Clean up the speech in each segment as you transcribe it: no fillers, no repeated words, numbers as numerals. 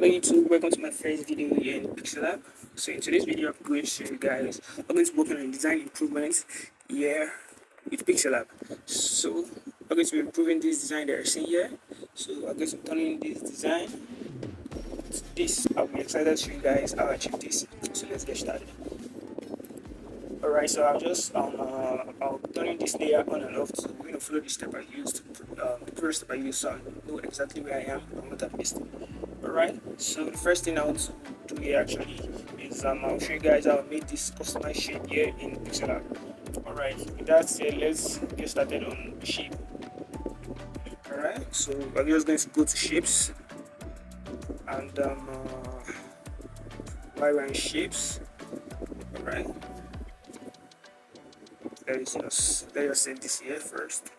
Hello YouTube, welcome to my first video here in Pixellab. So in today's video I'm going to show you guys, I'm going to be working on design improvements here with Pixellab. So I'm going to be improving this design that you're seeing here. So I'm going to be turning this design to this. I'll be excited to show you guys how I achieve this. So let's get started. Alright, so I'll be turning this layer on and off to follow the step I used, the first step I used, so I know exactly where I am and what I've missed. Alright, so the first thing I want to do here actually is I'll show you guys how I made this customized shape here in Pixellab. Alright, with that said, let's get started on the shape. Alright, so I'm just going to go to shapes, and while we're in shapes, alright, let's just set this here first.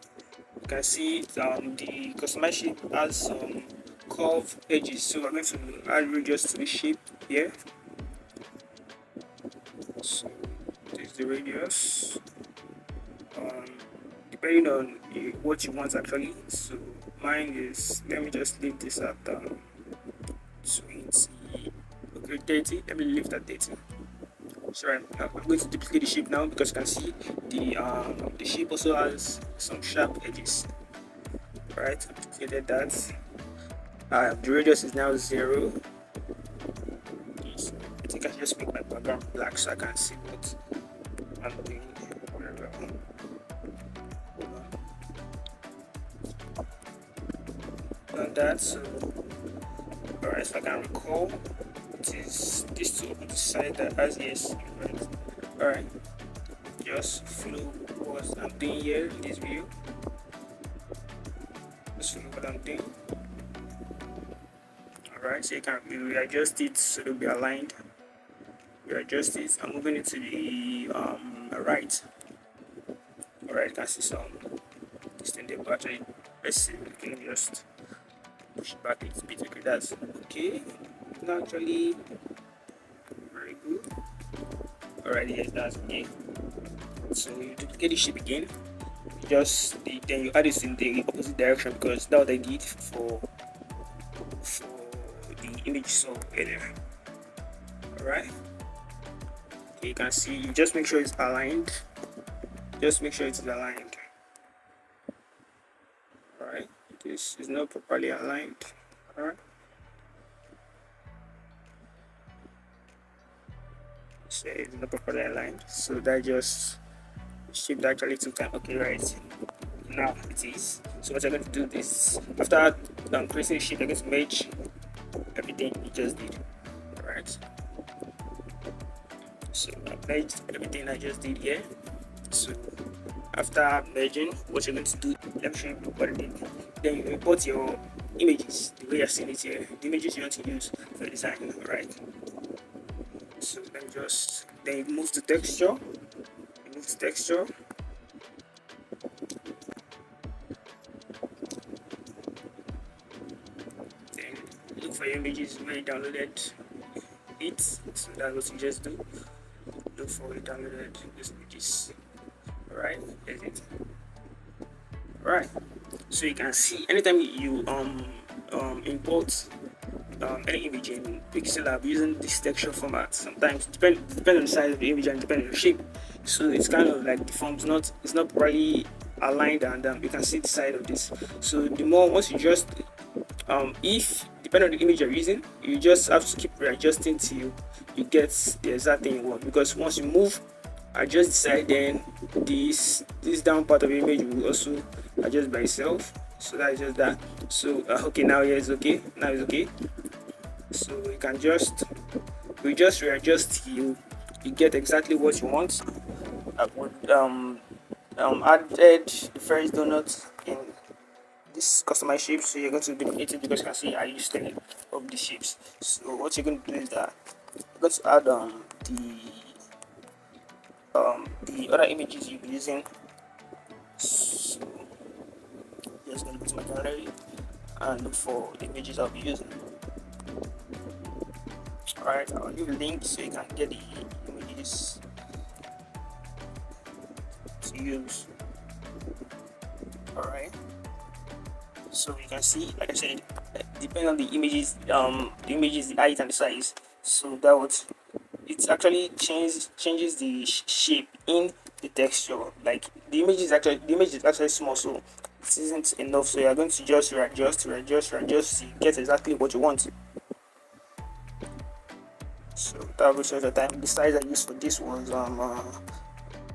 You can see the customized shape has some curved edges, so I'm going to add radius to the shape here. So this is the radius, depending on what you want actually. So mine is, let me just leave this at 20, okay, 30. Let me leave that 30. So I'm going to duplicate the shape now, because you can see the shape also has some sharp edges. Right, I've duplicated that. The radius is now 0. I think I should just make my background black so I can see what I'm doing very well. Done that. So alright, so I can recall, it is this to open the side that has yes, right? Alright, just follow what I'm doing here in this view. Just follow what I'm doing. Alright, so you can readjust it so it'll be aligned. Readjust it. I'm moving it to the right. Alright, you can see some this thing there, but actually, let's see, we can just push it back a little bit. Okay, that's okay. Not actually very good. Alright, yes, that's okay. So you duplicate the shape again. Then you add it in the opposite direction, because that's what I did for the image saw earlier. Alright, okay, you can see, you just make sure it's aligned. Just make sure it's aligned. Alright, this is not properly aligned. Alright, so it's not properly aligned, so that just shape that actually took time. Okay, right, now it is. So what I'm going to do is, after creating the shape, I'm going to merge everything you just did. Alright, so I merged everything I just did here. So after merging, what you're going to do, let me show you what I did. Then you import your images the way you're seeing it here, the images you want to use for design. Alright, so then you move to texture. Then look for your images where you downloaded it. So that's what you just do. Look for where you downloaded those images. Alright, there's it. Alright, so you can see anytime you import any image in Pixellab using this texture format, sometimes depend on the size of the image and depend on the shape, so it's kind of like deformed, it's not properly aligned, and you can see the side of this. So the more, once you just if depending on the image you're using, you just have to keep readjusting till you get the exact thing you want, because once you move, adjust the side, then this down part of the image will also adjust by itself. So that is just that. So okay, now here it's okay. Now it's okay. So you can just readjust till you get exactly what you want. I would added the first donut in this customized shape, so you're going to duplicate it, because you can see I used 10 of the shapes. So what you're going to do is that you're going to add the other images you'll be using. So just going to go to my gallery and look for the images I'll be using. Alright, I'll leave a link so you can get the images to use. Alright, so you can see, like I said, depending on the images, the height and the size. So that would, it actually changes the shape in the texture. Like the image is actually small, so it isn't enough. So you are going to just readjust to get exactly what you want. So that will show the time. The size I used for this was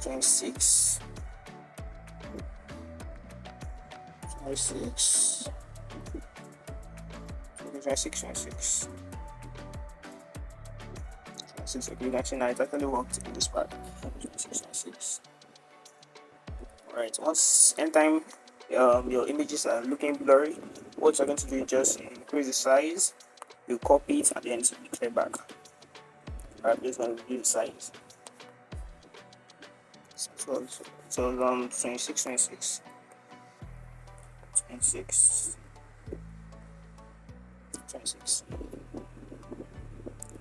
26 26 26 26 26. Okay, you can see now it actually worked in this part. 26 26. Alright, once anytime your images are looking blurry, what you're going to do is just increase the size, you copy it and then declare back. Alright, just going to reduce the size. So 26 26 26 26.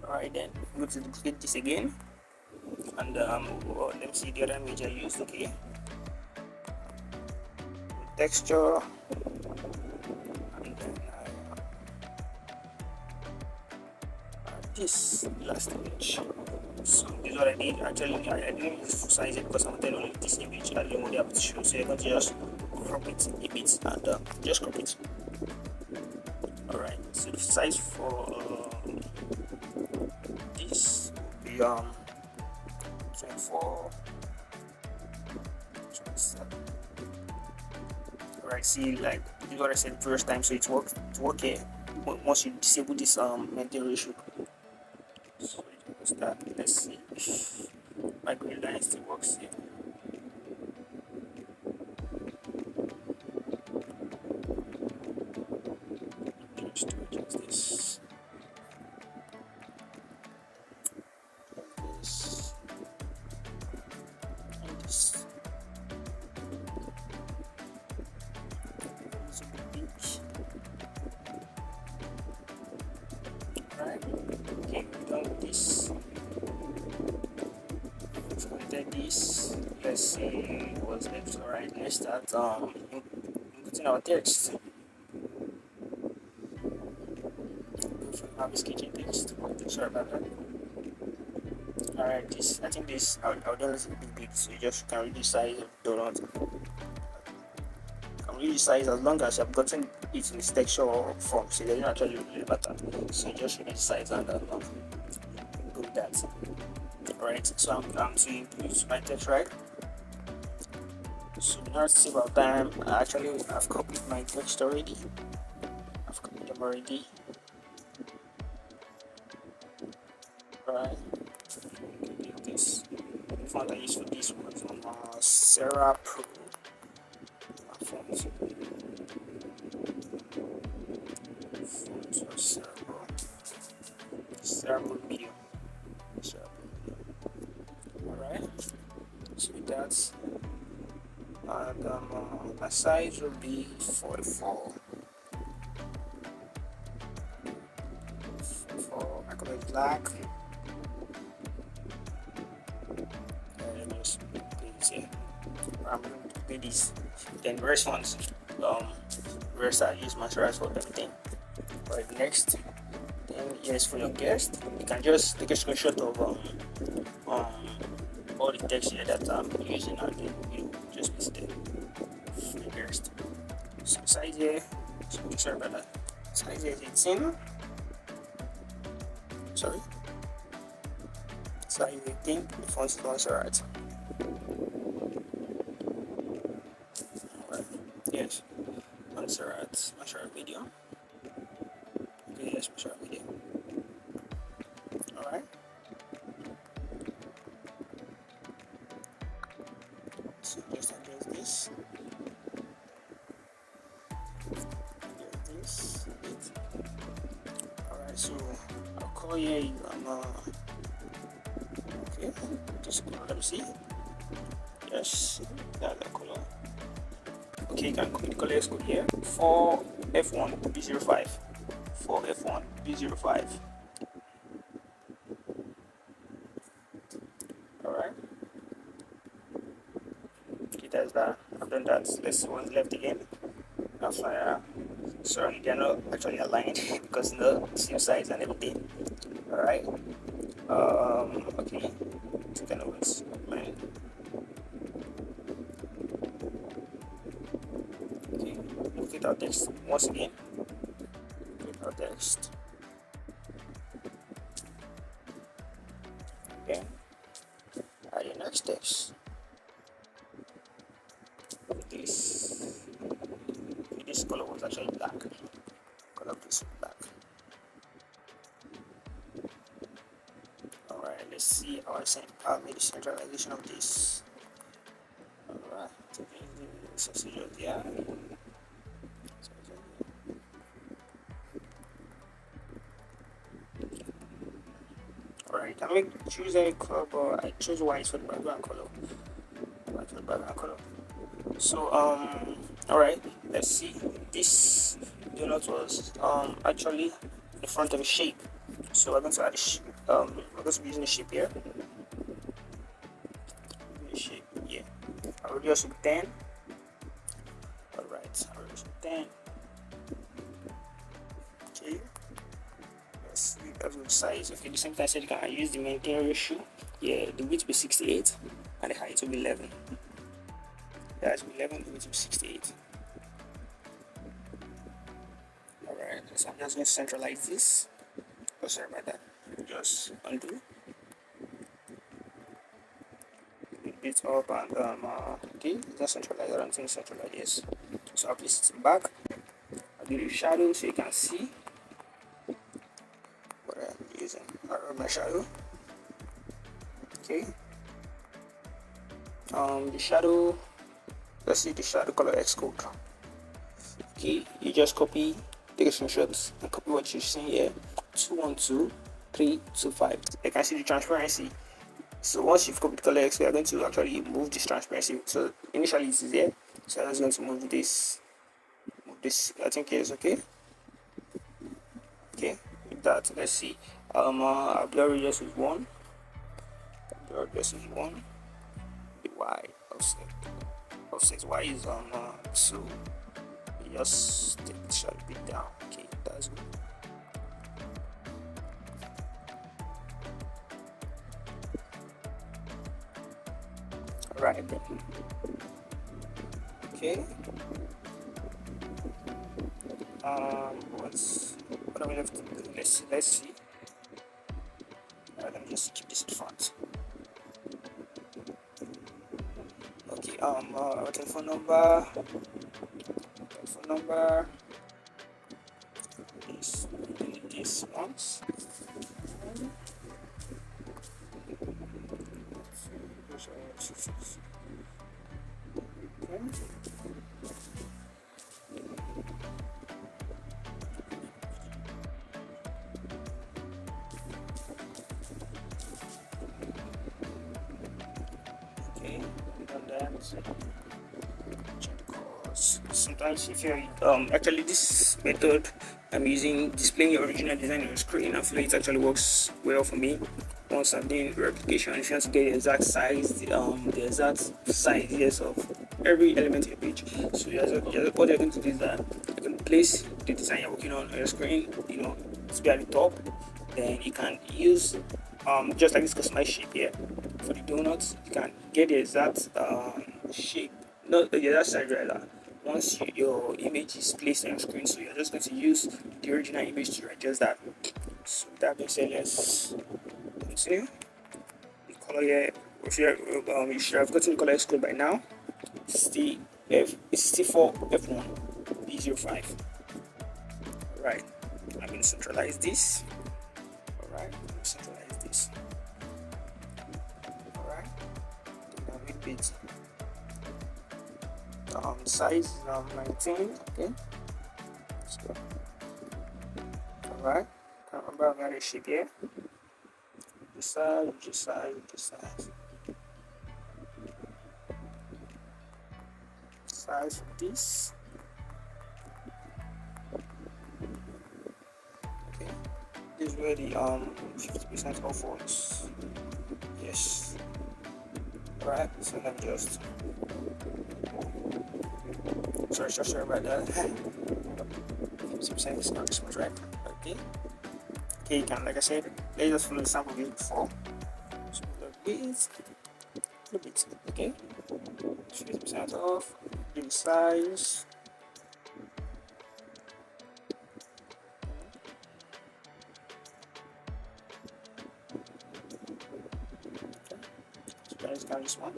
Alright, then go to duplicate this again, and well, let me see the other image I used. Okay, texture, and then this last image. So this is what I did. Actually, I didn't use full size it because I wanted only this image. I didn't want the to show, so you're going to just crop it a bit and just crop it. Alright, so the size for this will be 24 27. Alright, see, like this is what I said the first time, so it's work here once you disable this maintain ratio. So what's that? Let's see if my green line still works here. Just to adjust this. Right. Okay, we're done with this. Let's this. Let's see what's next. Alright, let's start inputting our text. Go for Navi sketching text. Sorry about that. Alright, this, I think this I'll do a little bit big, so you just can reduce size if you don't. Can reduce size as long as you've gotten it in this texture form, so it doesn't actually really matter. So you just reduce size and go with that. Alright, so I'm going to input my text, right? So in order to save our time, I've copied my text already. I've copied them already. Right. This font I used for this was on Sarah Pro font. Sarah Pro Medium. Alright. So with that, and my size will be 44. I color it black. I'm going to do this. Then rest ones, rest I use mascaras for everything. Right, next, then yes, for your guest, you can just take a screenshot of all the text here that I'm using, and then you just paste it for your guest. So size here, sorry about that. Size here is 18. Sorry. Size 18. The font is also right. Yes, Montserrat video. Okay, yes, Montserrat video. Alright. So just adjust this. Alright, so I'll call here okay, this color, let me see. Yes, that's the color. Okay, you can copy the color code here. 4F1B05. 4F1B05. Alright. Okay, that's that. I've done that. Let's see what's left again. After Sorry, they're not actually aligned because no same size and everything. All right. Okay. It's kind of it's right. Okay. Look at our text once again. Look at our text. Okay. Add the next text. This color was actually black. Color of this black. Alright, let's see our maybe centralization of this. Alright, yeah. Alright, I make choose any color, but I choose white for the background color. White for the background color. So alright, let's see. This donut was actually the front of a shape. So we're going to add we're going to be using a shape here. A shape, yeah. I will just with 10. Alright, I will just with 10. Okay. Let's see that's the size. Okay, the same time I said you can use the maintain ratio. Yeah, the width will be 68 and the height will be 11. That's 11, the width will be 68. Alright, so I'm just going to centralize this. Oh, sorry about that. Just undo. It's up and okay, just centralize. I don't think centralize this. So I'll place it back. I'll do the shadow so you can see what I'm using. I'll rub my shadow. Okay. The shadow. Let's see the shadow color X code. Okay, you just copy, take a screenshot, and copy what you're seeing here. 212 325. You can see the transparency. So once you've copied color X, we are going to actually move this transparency. So initially it is there. So I'm just going to move this. I think it's okay. Okay, with that, let's see. Our blur radius is 1. Blur radius is 1. The Y offset Y is 2. Just take the shadow bit down. Okay, that's good. Right. Okay. What are we left to do? Let's see. Let me just keep this in front. Okay. Our telephone number. This once. Okay, sometimes if you're actually this method I'm using displaying your original design on your screen, I feel it actually works well for me. Once I'm doing replication, if you want to get the exact size, the exact size yes of every element of your page. So what you're going to do is that you can place the design you're working on your screen, to be at the top. Then you can use just like this customized shape here for the donuts. You can get the exact shape, not the exact size rather. Once your image is placed on your screen, so you're just going to use the original image to adjust that. So that being said, let's continue. The color here, you should have gotten the color code by now. It's T4 F1 B05. Alright, I'm going to centralize this. Alright, centralize this. Alright, repeat. Size is 19. Okay, let's go. Alright, remember I got a shape here. This size. Size of this. Okay, this is where the 50% off was. Yes. Alright, so let me just sorry about that. 60% discount is right. Okay. Okay, you can, like I said, let's just follow the sample view before. So a bit, okay. 50% off, do the size. Okay. So guys, can this one.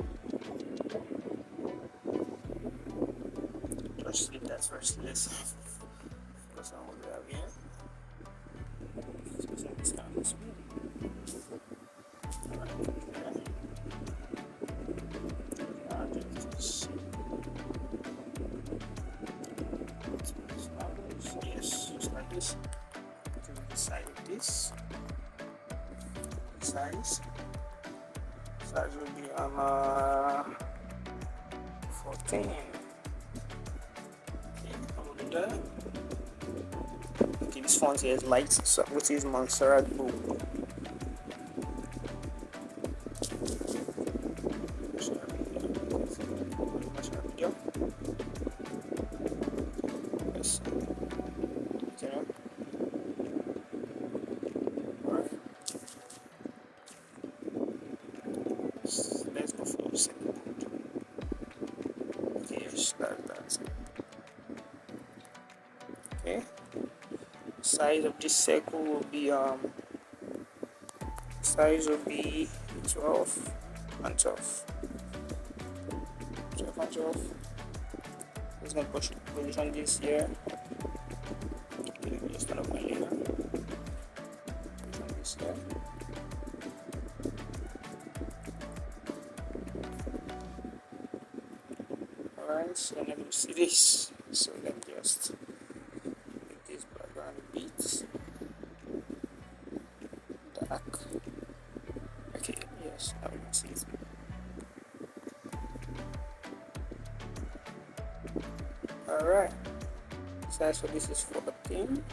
Just leave that first. Let's focus on what we have here. 50% discount this one. Yes, just like this. To the side of this size will be 14. Okay, over there. Okay, this font here is light, so which is Montserrat Blue. Let's go for the second board. Yes, that's it. Okay. Size of this circle will be size will be 12 and 12. 12 and 12. Just gonna position this here. Okay, let me just turn off my layer. Position this here. Alright, so let me see this. So let me just make this background a bit dark. Okay, yes, now we can see it. Alright, size for this is 14.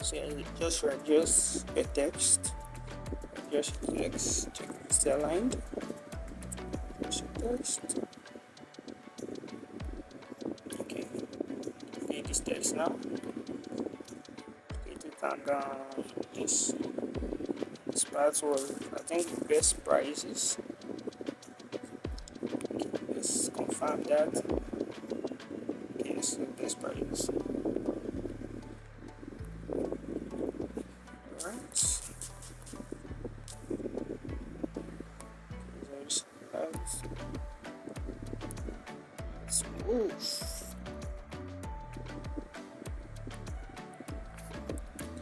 So just adjust the text. Adjust the text. Check if it's aligned. Adjust the text. Okay. Create this text now. Create it and this part was, I think, best prices. Okay, let's confirm that. Okay, so best prices.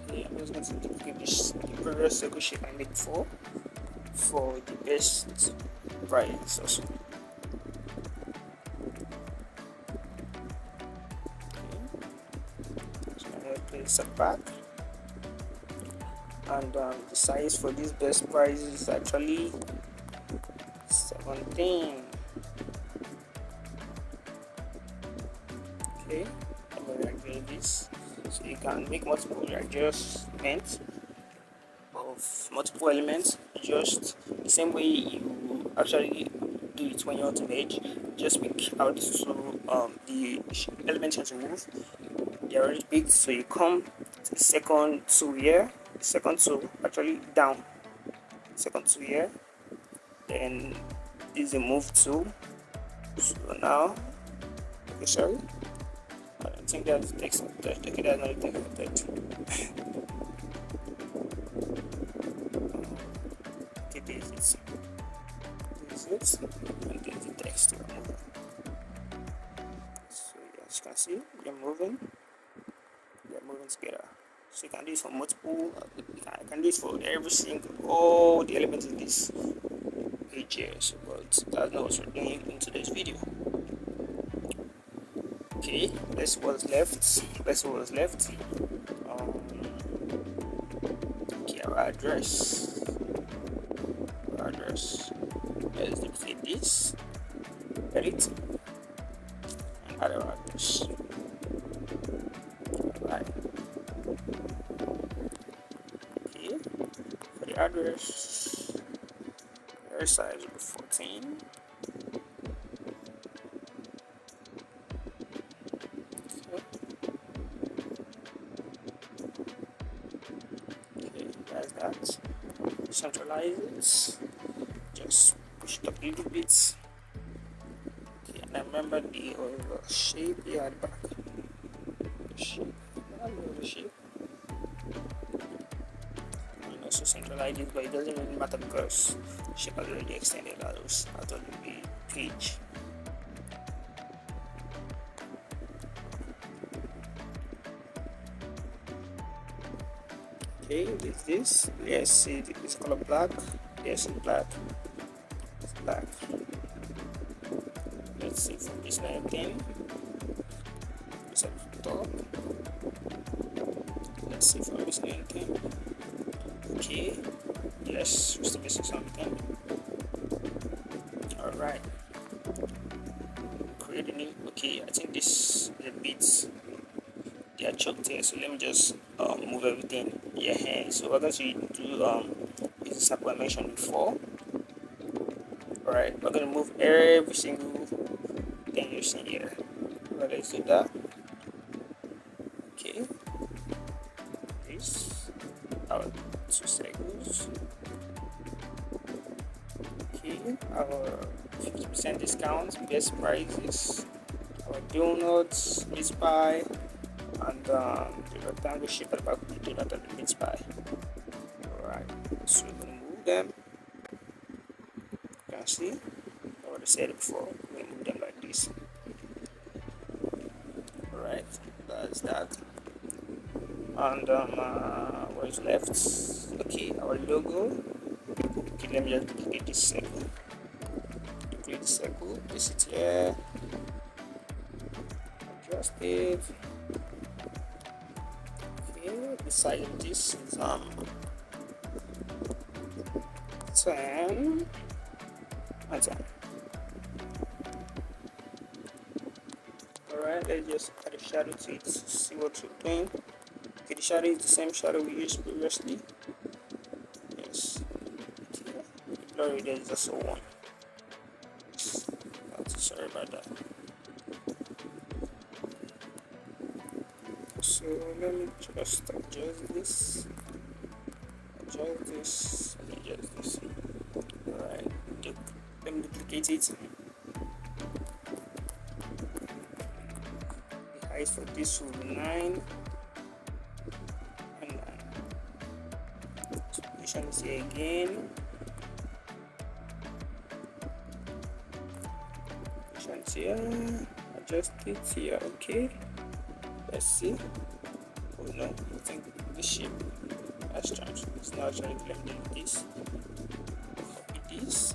Okay, I'm just going to give this the previous circle shape I made for the best price also. Okay, so I'm going to place it back, and the size for this best price is actually 17. Okay, I'm going to arrange this so you can make multiple adjustments of multiple elements, just the same way you actually do it when you automate. Just pick out the elements you want to move. They are already picked, so you come to the second two here, second two actually down, second two here, then this is a move tool. So now, okay, sorry, I don't think that's text. Okay, that's not a text. Okay, this is it, and then the text will move. So as you can see, they're moving together. So you can do this for multiple. You can do this for every single all the elements in this page here. So, but that's not what we're doing in today's video. Okay, let's see what's left. Okay, our address. Let's duplicate this, edit, and add our address. Right. Okay, for the address, size will be 14. that. Centralize it. Just push it up a little bit. Okay, and I remember the shape here at the back. The shape. I know the shape. And also centralize it, but it doesn't really matter because the shape has already extended out of the page. Okay, with this, let's see, it's color black. Yes, it's black. It's black. Let's see from this line again. This at the top. Let's see from this line again. Okay. Yes, we're still missing something. Alright. Create a new. Okay, I think this is a bit. They are choked here, so let me just move everything here. So we're going to do this example I mentioned before. Alright, we're going to move every single thing you're seeing here. Alright, let's do that. Okay, this our 2 circles. Okay, our 50% discount, best prices, our donuts, Miss Pie, and the rectangle shape at the back of the donut and the Miss Pie. Alright, so we're going to move them. You can see, I already said it before, we're going to move them like this. Alright, that's that. And what is left? Okay, our logo. Okay, let me just duplicate this circle. Duplicate the circle, place it here. Adjust it. Okay, the size of this is 10 and 10. Alright, let's just add a shadow to it, see what we're doing. Okay, the shadow is the same shadow we used previously. Yes. Okay. The blurry there is also 1. Sorry about that. So let me just adjust this. Adjust this. And adjust this. Alright. Let me duplicate it. The height for this will be 9. Is here again. Here. Adjust it here. Okay. Let's see. Oh no, I think the shape has changed. It's now actually blended with this. Copy this.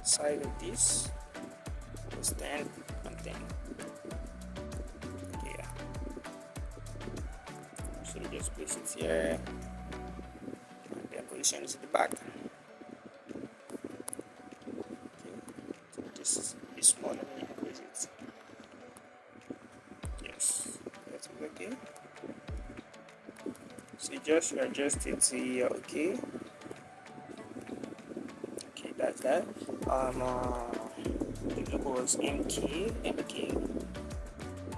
Side of this. It's 10 and 10. Yeah. So just place it here. Position is at the back. Okay. So this is smaller than you increase it. Yes, that's okay. So just adjust it here. Okay. Okay, that's that. The logo was MK.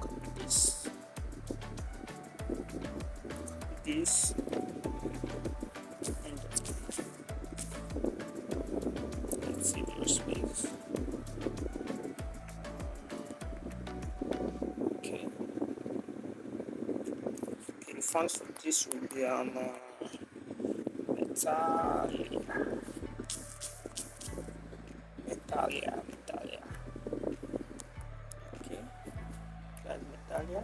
Copy this. Copy this. Space. Okay. The fonts for this will be Metalia. Okay, that's Metalia.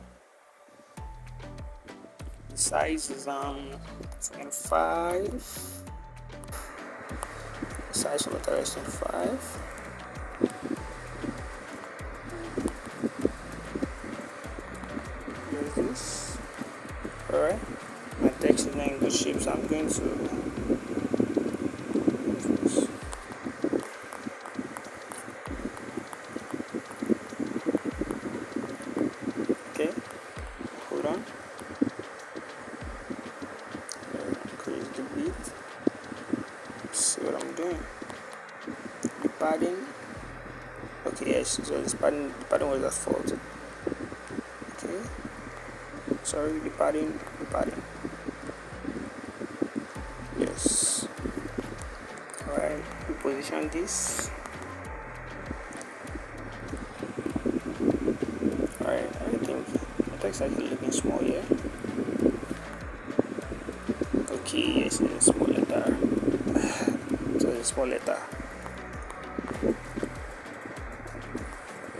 The size is 25. Size of the rest of 5. Here's this. Alright. My text is not in good shape, so I'm going to okay. Hold on. Increase the beat. See what I'm doing. The padding. Okay, yes, so the padding was at fault. Okay. Sorry, the padding. position this. Alright, I think the text actually looking small here. Okay, yes, it's a small letter. So it's a small letter.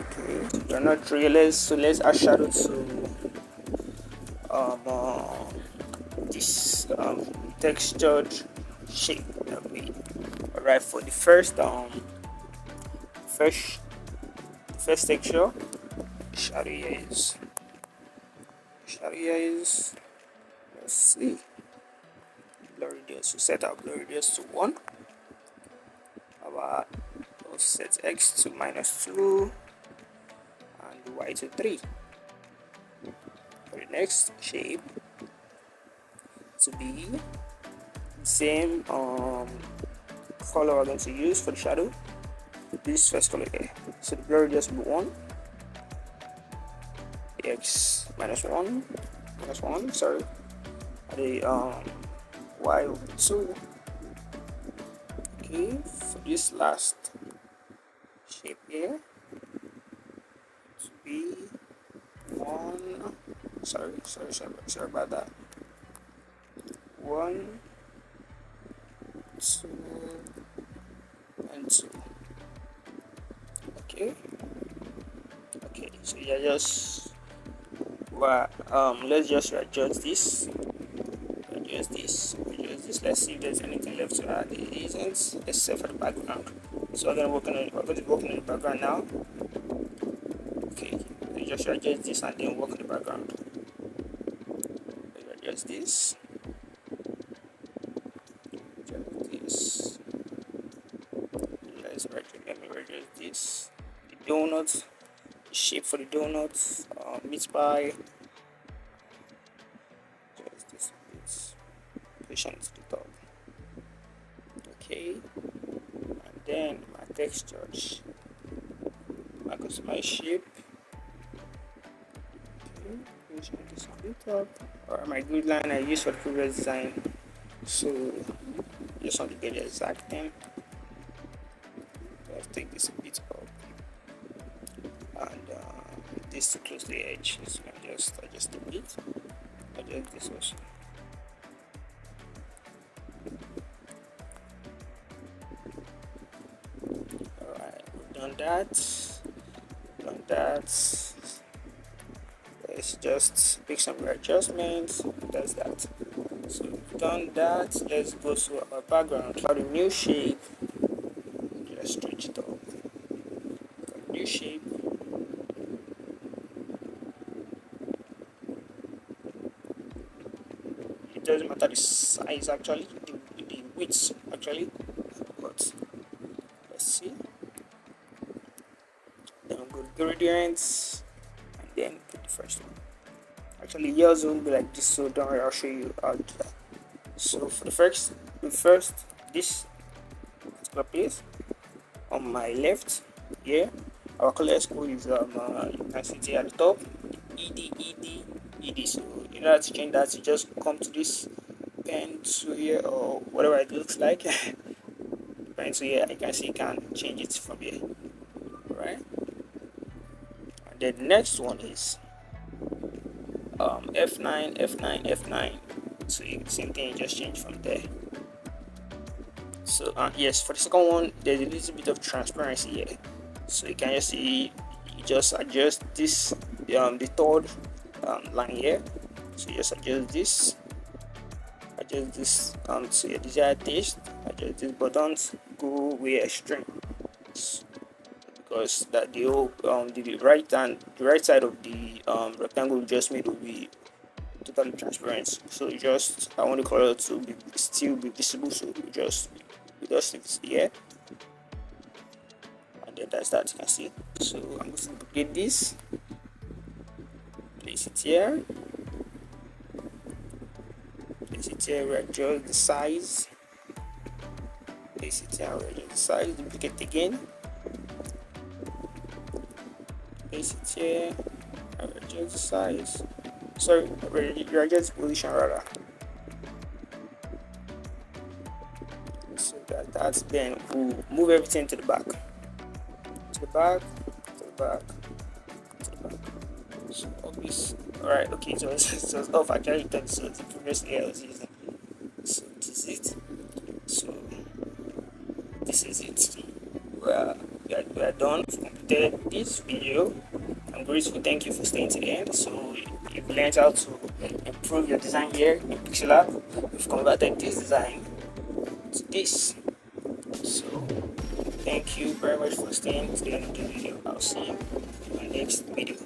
Okay, you're not really, so let's add shadow to this textured shape that we alright. For the first first texture, shadow here is let's see, blur radius, we set our blur radius to 1, our offset x to -2 and y to 3. For the next shape to be the same color we're going to use for the shadow, this first color here. So the blur radius will be 1, x -1, sorry, and the y will be 2. Okay, for this last shape here to be 1, sorry about that, 1, 2 and 2. Okay, so yeah, just let's just adjust this. Let's see if there's anything left to add. It isn't, except for the background. So we're going to be working on the background now. Okay, so just adjust this and then work on the background. Adjust this. Let me adjust this. The donut, the shape for the donut, meat pie. Just this bit, position to the top. Okay, and then my textures, my customize shape. Okay, position this to the top. Or my grid line I used for the previous design. So just want to get the exact thing. Let's take this a bit up, and this to close the edge, so I just adjust a bit. Adjust this also. Alright, we've done that. Let's just pick some adjustments. That's that. So we've done that. Let's go to our background. For the new shape, just stretch it up. New shape. It doesn't matter the size actually, the width actually. But let's see. Then we'll go to gradients and then put the first one. Actually, yours will be like this, so don't worry, I'll show you how to do that. So for the first this particular place on my left here, our color school is you can see it at the top, ed. So in order to change that, you just come to this pen to here, or whatever it looks like. Pen to here, you can see you can change it from here. Right, and then the next one is F9. So same thing, just change from there. So yes, for the second one, there's a little bit of transparency here, so you can just see, you just adjust this the third line here. So you just adjust this to your desired taste. Adjust these buttons, go with extreme, because that the whole the right side of the rectangle just made will be totally transparent. So just, I want the color to still be visible, so we just leave it here, and then that's that, you can see. So I'm going to duplicate this, place it here, adjust the size, place it here, adjust the size, duplicate again, place it here, adjust the size, sorry, adjust the position rather, so that that, then we'll move everything to the back, to the back, to the back, to the back. So obvious. Alright, okay, so it's off. I carried that, so the previous layer I was using. So this is it. So this is it. We are done. We've completed this video. I'm grateful. Thank you for staying to the end. So you've learned how to improve your design here in Pixellab. We've converted this design to this. So thank you very much for staying to the end of the video. I'll see you in my next video.